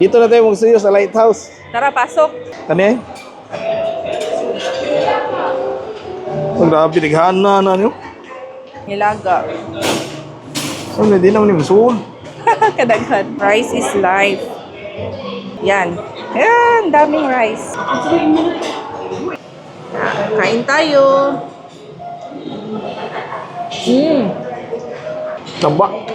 Dito na tayo magsuyo sa lighthouse. Tara, pasok. Kani? Oh, grabe, naghana na nyo. Nilaga. So, hindi naman yung suol. Kadaghan. Rice is life. Yan. Yan, daming rice. Kain tayo. Tamba.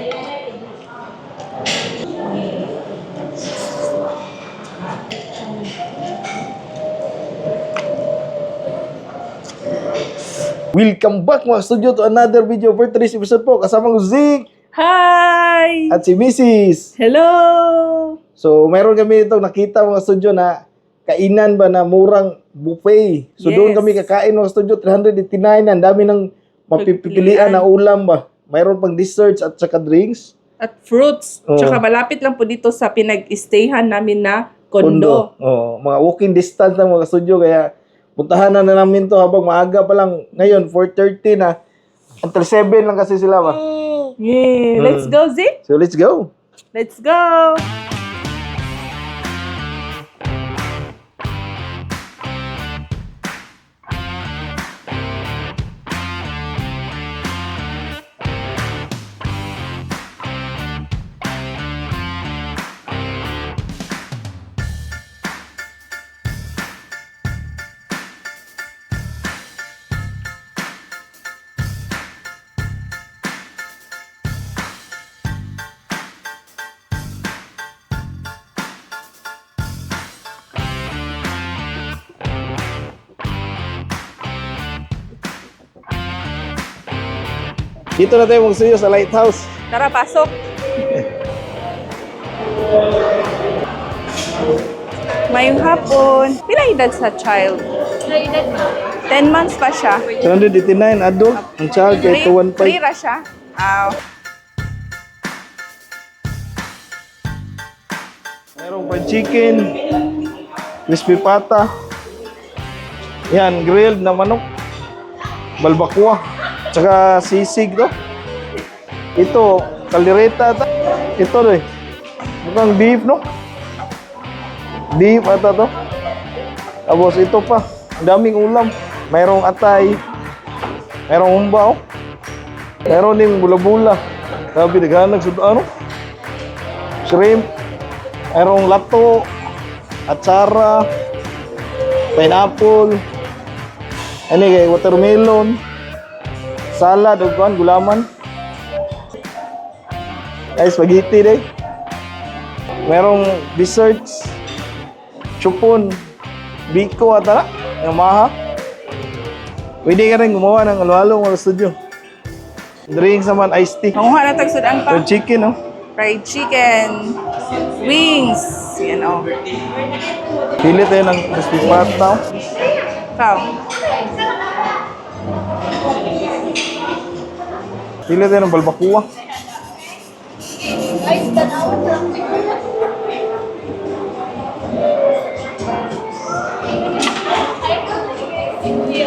Welcome back mga studio to another video for today's episode po. Kasama ko Zeke Hi! at si Mrs. Hello! So, mayroon kami itong nakita mga studio na kainan ba na murang buffet. So, Yes. doon kami kakain mga studio, 389. Ang dami ng mapipilian na ulam ba. Mayroon pang desserts at saka drinks. At fruits. Oo. Tsaka malapit lang po dito sa pinag-stayhan namin na kondo. Oh, mga walking distance ng mga studio. Kaya puntahan na namin to habang maaga pa lang. Ngayon, 4:30 na. Until 7 lang kasi sila ba. Yeah. Let's go, Zeke. So, let's go. Let's go! Dito na tayo magsuyo sa lighthouse. Tara, pasok. Ngayong hapon, pila edad sa child? 10 months pa siya. 389 adult. Ang child kay 215. Free ra siya. Mayroong pa chicken, crispy pata. Yan, grilled na manok. Balbakwa. Tsaka sisig to. Ito, kaldereta ata. Ito rin. Mukhang beef, no? Beef ata to. Tapos ito pa. Ang daming ulam. Mayroong atay. Mayroong umbaw. Mayroon din bula-bula. Sabi, naghanag sa ano? Shrimp. Mayroong lato. Atsara. Pineapple. Ano kay watermelon. Salad o kuan, gulaman. Ay, spaghetti day. Merong desserts. Chupon. Biko ata na. Yung maha. Pwede ka rin gumawa ng halo-halo mga studio. Drinks naman, iced tea. Manguha na tagsudan pa. Fried chicken, no? Fried chicken. Wings. Yan o. Pili tayo ng crispy pata. Ikaw. Pili tayo ng balbakua.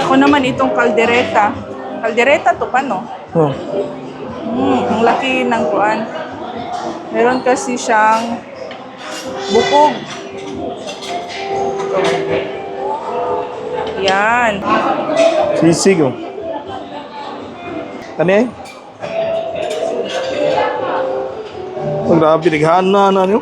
Ako naman itong kaldereta. Kaldereta to pa, no? Oh. Ang laki ng kuan. Meron kasi siyang bukog. Yan. Sisig, oh. Kani? Oh, grabe, naghana na nyo.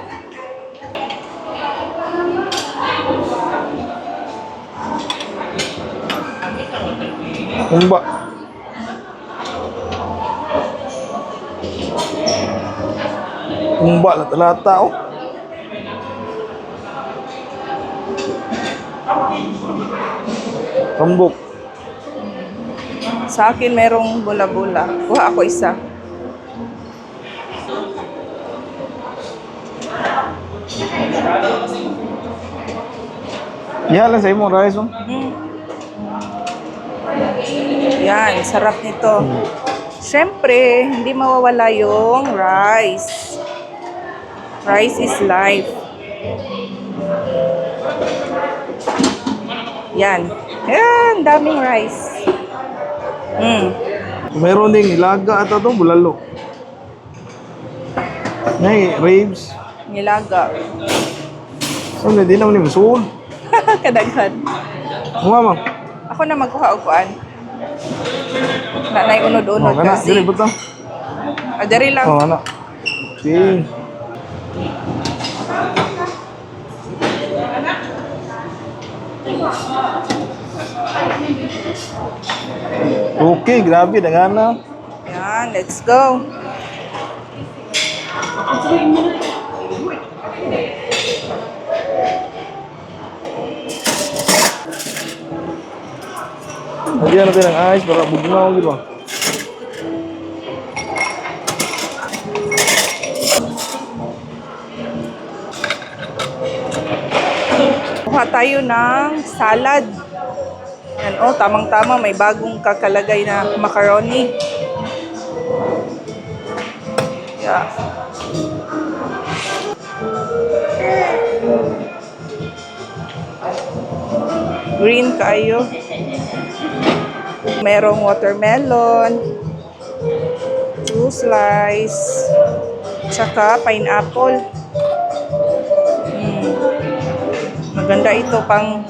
Humba. Humba, lata-lata, oh. Rambok. Sa akin merong bula-bula. Kuha ako isa. Yan lang sa imong rice, oh. Yan, sarap nito. Siyempre, hindi mawawala yung rice. Rice is life. Yan. Yan, daming rice. Meron ding ilaga at ito, bulalo. May ribs. Nilaga. Ano, di naman yung suol. Kadaghan. Mama. Ako na magkuha og kuan. Nanay unod-unod Kana, dili kasi. ba to? Diri lang. Oh, ana. Okay. Okay, grabe, dangana. Yan, let's go. Lagyan natin ng ice para bugnaw, di ba? Kuha tayo ng salad. Yan, oh, tamang-tama. May bagong kakalagay na macaroni. Yeah. Green kayo. Merong watermelon. 2 slice. Tsaka pineapple. Maganda ito pang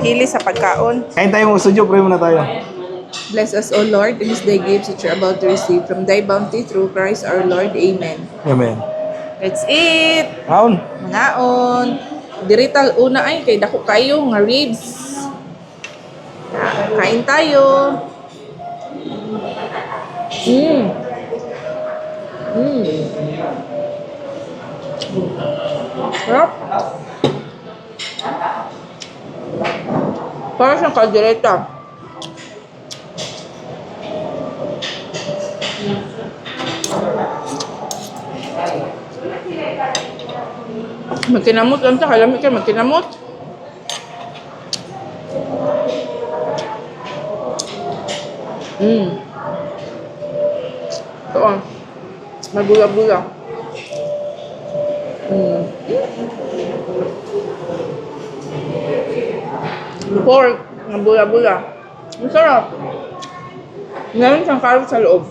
hili sa pagkaon. Kain tayo mga studio, pray muna tayo. Bless us, O Lord, in this day gifts that you're about to receive from thy bounty through Christ our Lord. Amen. Amen. Let's eat! Aon. Ngaon, dirital una ay kay dako kayo nga ribs. Kain tayo. Mm. Mm. Sarap. Para siyang kaldereta. Magkinamot lang siya. Kalamit ka, magkinamot. Ito ah. Magula-gula. Pork. Magula-gula. Ang sarap. Meron siyang carrot sa loob.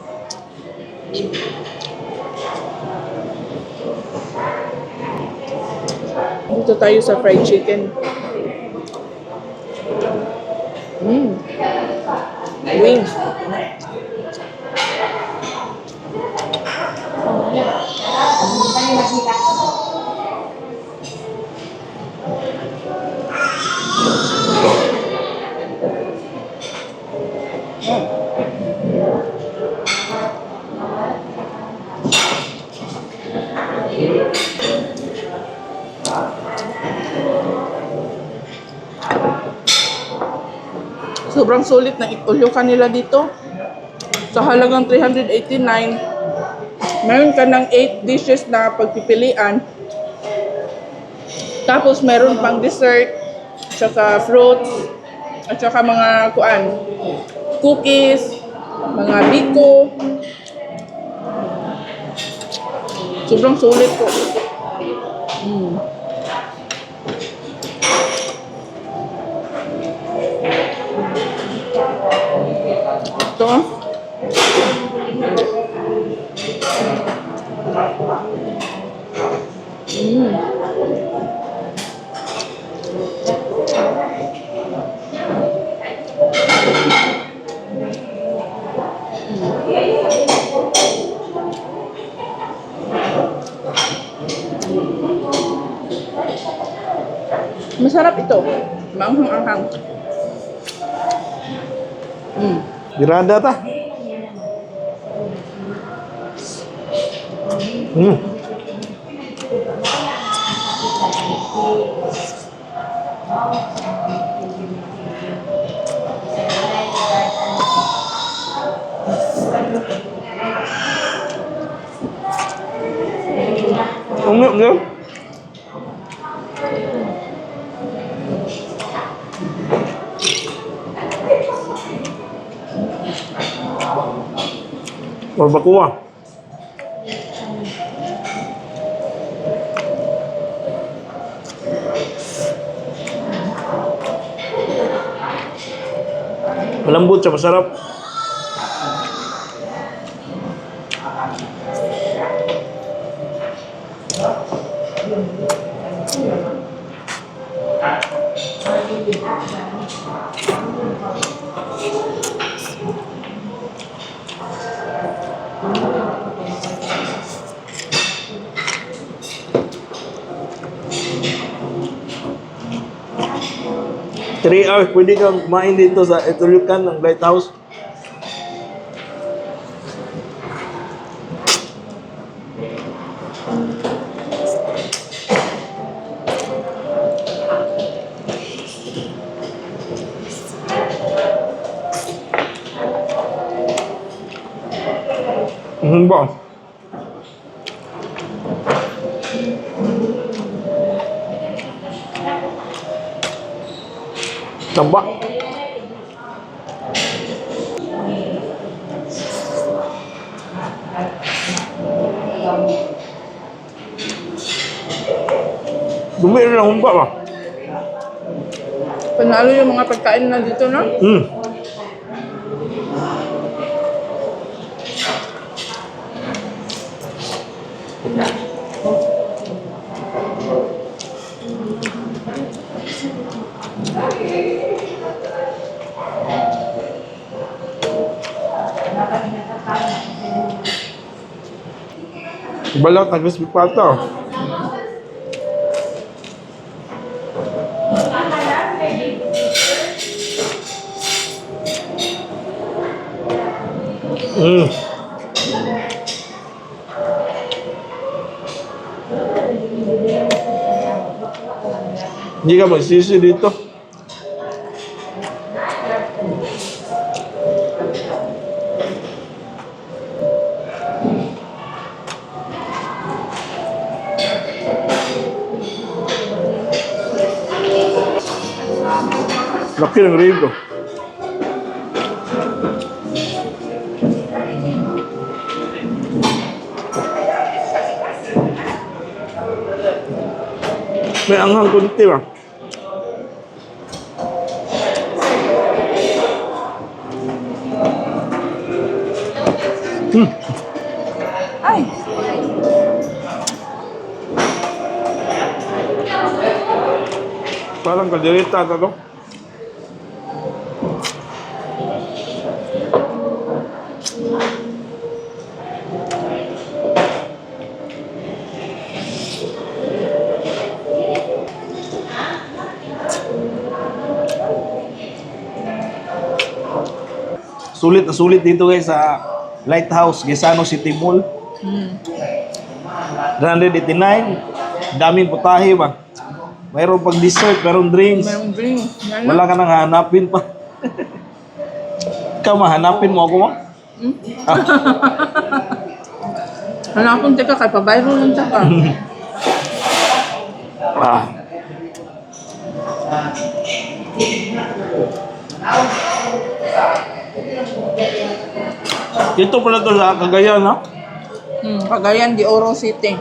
Dito tayo sa fried chicken. Wings. Sobrang sulit ng ituloy kanila dito. Sa halagang 389, meron ka ng 8 dishes na pagpipilian. Tapos meron pang dessert, tsaka fruits, at tsaka mga cookies, mga biko. Sobrang sulit po. Ito. Masarap ito. Maanghang-anghang. Dirada ta. Enggak. Barbacoa. Malambot siya, masarap. 3 hours, pwede kang kumain dito sa Etulukan ng Lighthouse. Ba? Tamba. Dumi rin ang humba ba? Panalo yung mga pagkain na dito, no? Balat na crispy pata. Mm. Hindi ka magsisi dito. Laki ng rib ko. May anghang kunti ba? Ay, Parang kaldereta ito. Sulit na sulit dito guys sa Lighthouse, Gesano City Mall. 189, daming putahe ba? Mayroon pag dessert, mayroon drinks. Mayroong drink. Yan, no? Wala ka nang hanapin pa. Ikaw mahanapin mo ako mo? Hanapon, teka, kay pabayro lang siya ka. Ah. Ito pala to sa Cagayan, ha? Cagayan de Oro City.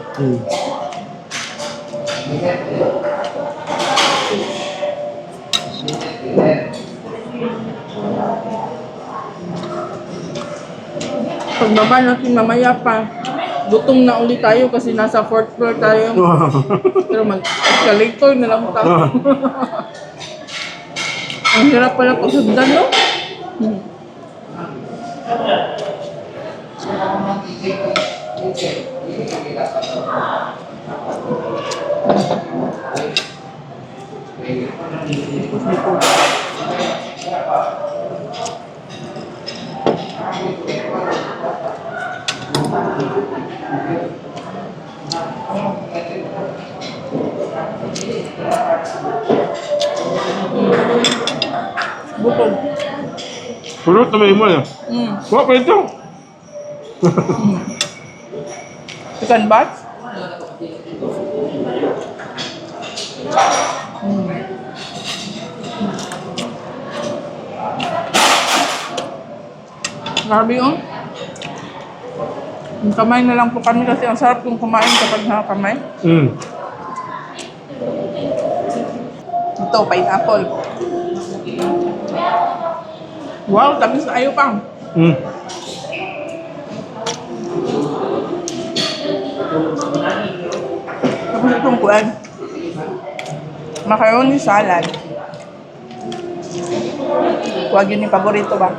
Pagbaba natin mamaya pa, gutom na ulit tayo kasi nasa 4th floor tayo. Pero mag-escalator na lang tayo. Ang hirap pala pagsagdan, no? Bukod. Pulot na may mo yan. Wala pa ito. Chicken bats? Grabe yun. Yung kamay na lang po kami kasi ang sarap yung kumain kapag nakakamay. Ito, pineapple. Wow, tamis na ayaw pang. Tapos itong kuwan. Macaroni salad. Huwag yun yung paborito ba?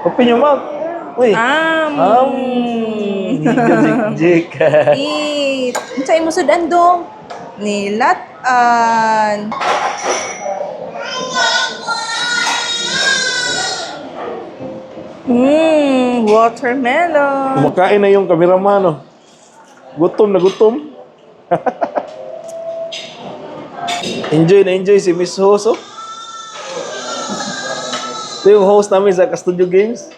Open your mouth. Uy. Am. Jik-jik. Eat. Unsay mo sudan dong? Nilatan. Watermelon. Kumakain na yung kameraman, no? Gutom na gutom. Enjoy na enjoy si Miss Host, oh. Ito yung host namin sa Ka-Studio Games.